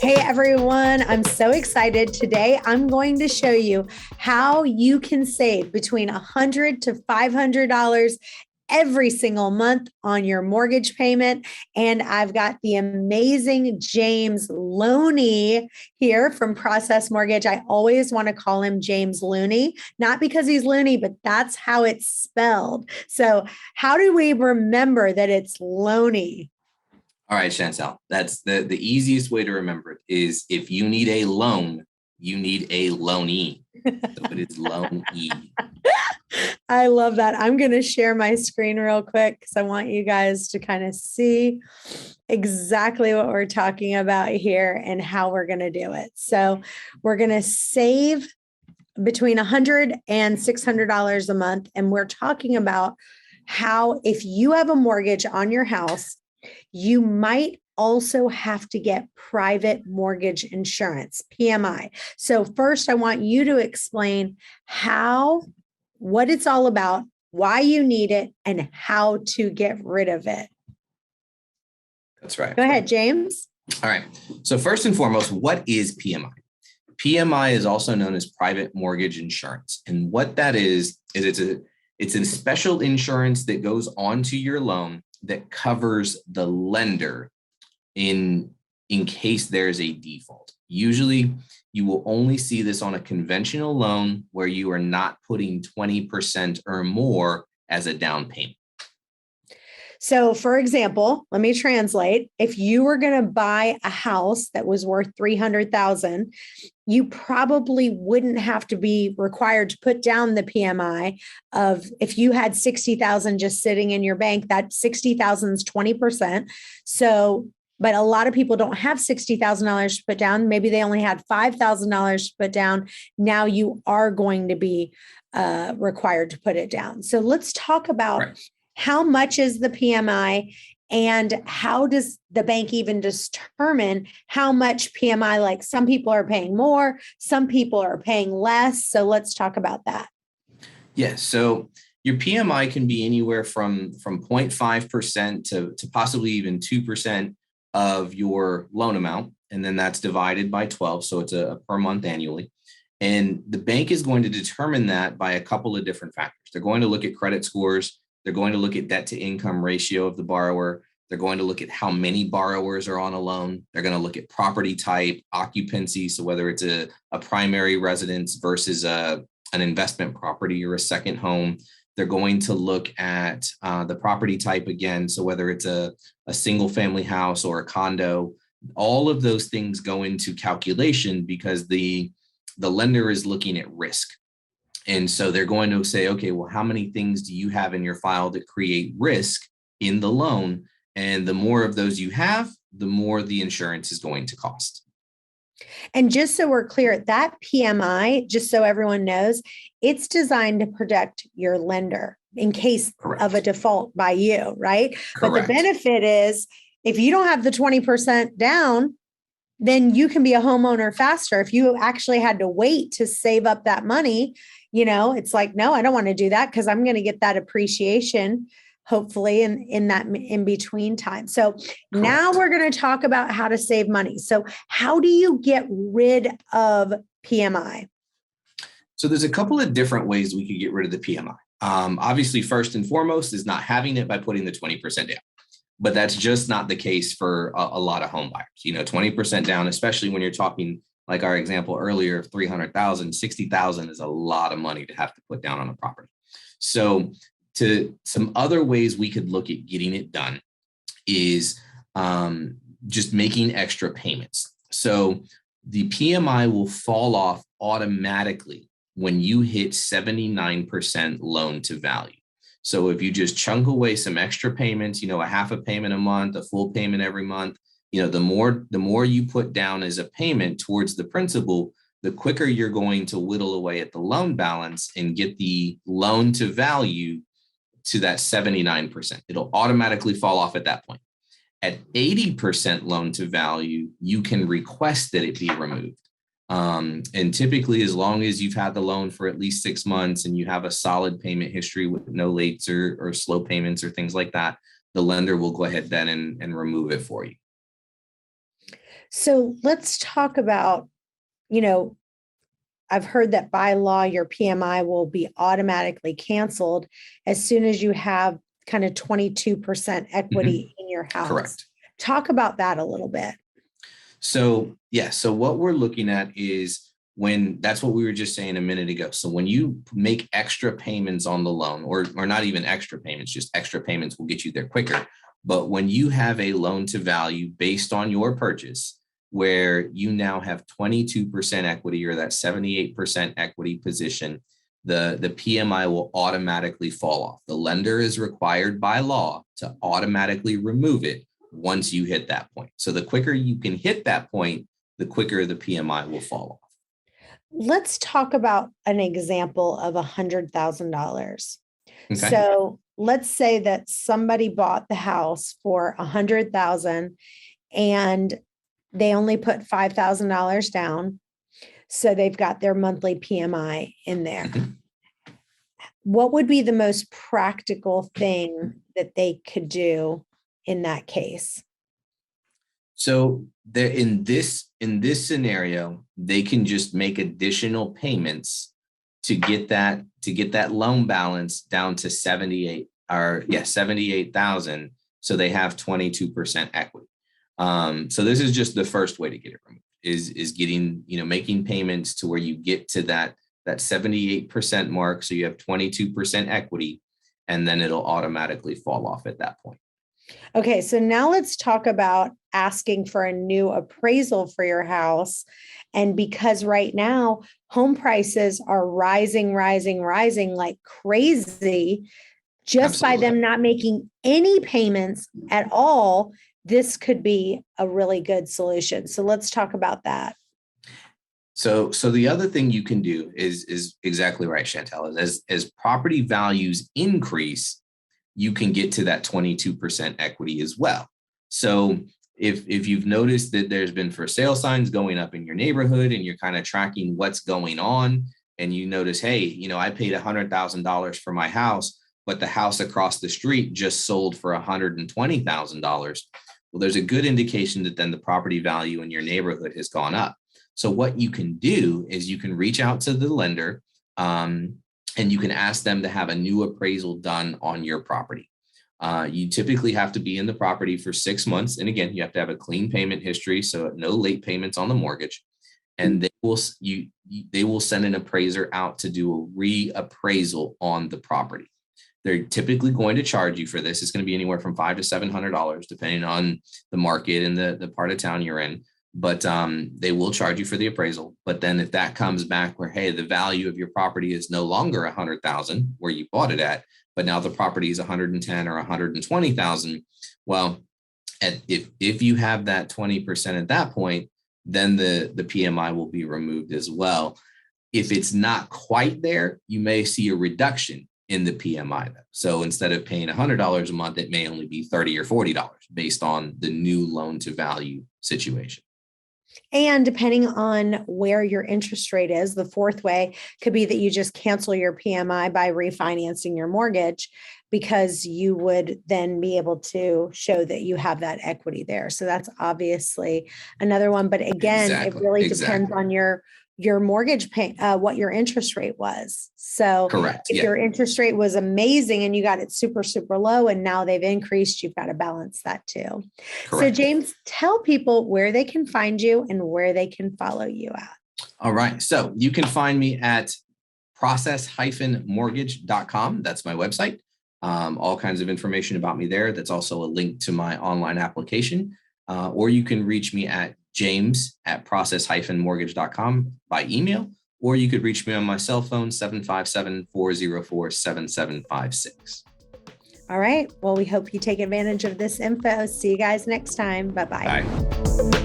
Hey everyone, I'm so excited. Today I'm going to show you how you can save between $100 to $500 every single month on your mortgage payment. And I've got the amazing James Looney here from Process Mortgage. I always want to call him James Looney, not because he's loony, but that's how it's spelled. So how do we remember that it's Looney? All right, Chantel, that's the easiest way to remember it is if you need a loan, you need a loanee. So it is loanee. I love that. I'm going to share my screen real quick because I want you guys to kind of see exactly what we're talking about here and how we're going to do it. So we're going to save between $100 and $600 a month. And we're talking about how if you have a mortgage on your house, you might also have to get private mortgage insurance, PMI. So first, I want you to explain what it's all about, why you need it, and how to get rid of it. That's right. Go ahead, James. All right. So first and foremost, what is PMI? PMI is also known as private mortgage insurance. And what that is it's a special insurance that goes onto your loan that covers the lender in case there's a default. Usually you will only see this on a conventional loan where you are not putting 20% or more as a down payment. So for example, let me translate. If you were going to buy a house that was worth $300,000, you probably wouldn't have to be required to put down the PMI of if you had 60,000 just sitting in your bank, that 60,000 is 20%. So, but a lot of people don't have $60,000 to put down. Maybe they only had $5,000 to put down. Now you are going to be required to put it down. So let's talk about right. How much is the PMI and how does the bank even determine how much PMI? Like some people are paying more, some people are paying less. So let's talk about that. Yeah. So your PMI can be anywhere from 0.5% to possibly even 2% of your loan amount. And then that's divided by 12. So it's a per month annually. And the bank is going to determine that by a couple of different factors. They're going to look at credit scores. They're going to look at debt to income ratio of the borrower. They're going to look at how many borrowers are on a loan. They're going to look at property type, occupancy. So whether it's a primary residence versus an investment property or a second home. They're going to look at the property type again. So whether it's a single family house or a condo, all of those things go into calculation because the lender is looking at risk. And so they're going to say, okay, well, how many things do you have in your file that create risk in the loan? And the more of those you have, the more the insurance is going to cost. And just so we're clear, that PMI, just so everyone knows, it's designed to protect your lender in case Correct. Of a default by you, right? Correct. But the benefit is if you don't have the 20% down, then you can be a homeowner faster. If you actually had to wait to save up that money, it's like, no, I don't want to do that because I'm going to get that appreciation, hopefully, in that in between time. So Correct. Now we're going to talk about how to save money. So how do you get rid of PMI? So there's a couple of different ways we could get rid of the PMI. Obviously, first and foremost is not having it by putting the 20% down. But that's just not the case for a lot of home buyers. 20% down, especially when you're talking like our example earlier of 300,000, 60,000 is a lot of money to have to put down on a property. So to some other ways we could look at getting it done is just making extra payments. So the PMI will fall off automatically when you hit 79% loan to value. So if you just chunk away some extra payments, a half a payment a month, a full payment every month, the more you put down as a payment towards the principal, the quicker you're going to whittle away at the loan balance and get the loan to value to that 79%. It'll automatically fall off at that point. At 80% loan to value, you can request that it be removed. And typically, as long as you've had the loan for at least 6 months and you have a solid payment history with no lates or slow payments or things like that, the lender will go ahead then and remove it for you. So let's talk about, you know, I've heard that by law, your PMI will be automatically canceled as soon as you have kind of 22% equity in your house. Correct. Talk about that a little bit. So, yeah. So what we're looking at is when that's what we were just saying a minute ago. So when you make extra payments on the loan, or not even extra payments, just extra payments will get you there quicker. But when you have a loan to value based on your purchase, where you now have 22% equity or that 78% equity position, the PMI will automatically fall off. The lender is required by law to automatically remove it once you hit that point. So the quicker you can hit that point, the quicker the PMI will fall off. Let's talk about an example of $100,000. Okay. So let's say that somebody bought the house for $100,000 and they only put $5,000 down. So they've got their monthly PMI in there. What would be the most practical thing that they could do in that case? So there in this scenario, they can just make additional payments to get that loan balance down to 78,000. So they have 22% equity. So this is just the first way to get it removed is getting, making payments to where you get to that 78% mark. So you have 22% equity, and then it'll automatically fall off at that point. Okay, so now let's talk about asking for a new appraisal for your house. And because right now home prices are rising like crazy, just Absolutely. by them not making any payments at all, this could be a really good solution. So let's talk about that. So the other thing you can do is exactly right, Chantel, as property values increase, you can get to that 22% equity as well. So if you've noticed that there's been for sale signs going up in your neighborhood and you're kind of tracking what's going on, and you notice, hey, I paid $100,000 for my house, but the house across the street just sold for $120,000. Well, there's a good indication that then the property value in your neighborhood has gone up. So what you can do is you can reach out to the lender, and you can ask them to have a new appraisal done on your property. You typically have to be in the property for 6 months. And again, you have to have a clean payment history, so no late payments on the mortgage. And they will send an appraiser out to do a reappraisal on the property. They're typically going to charge you for this. It's going to be anywhere from $500 to $700, depending on the market and the part of town you're in. But they will charge you for the appraisal. But then if that comes back where, hey, the value of your property is no longer 100,000 where you bought it at, but now the property is 110 or 120,000. Well, if you have that 20% at that point, then the PMI will be removed as well. If it's not quite there, you may see a reduction in the PMI. So instead of paying $100 a month, it may only be $30 or $40 based on the new loan to value situation. And depending on where your interest rate is, the fourth way could be that you just cancel your PMI by refinancing your mortgage, because you would then be able to show that you have that equity there. So that's obviously another one. But again, it really depends on your mortgage pay, what your interest rate was. So correct. If your interest rate was amazing and you got it super, super low and now they've increased, you've got to balance that too. Correct. So James, tell people where they can find you and where they can follow you at. All right. So you can find me at process-mortgage.com. That's my website. All kinds of information about me there. That's also a link to my online application. Or you can reach me at james@process-mortgage.com by email, or you could reach me on my cell phone, 757-404-7756. All right. Well, we hope you take advantage of this info. See you guys next time. Bye-bye. Bye.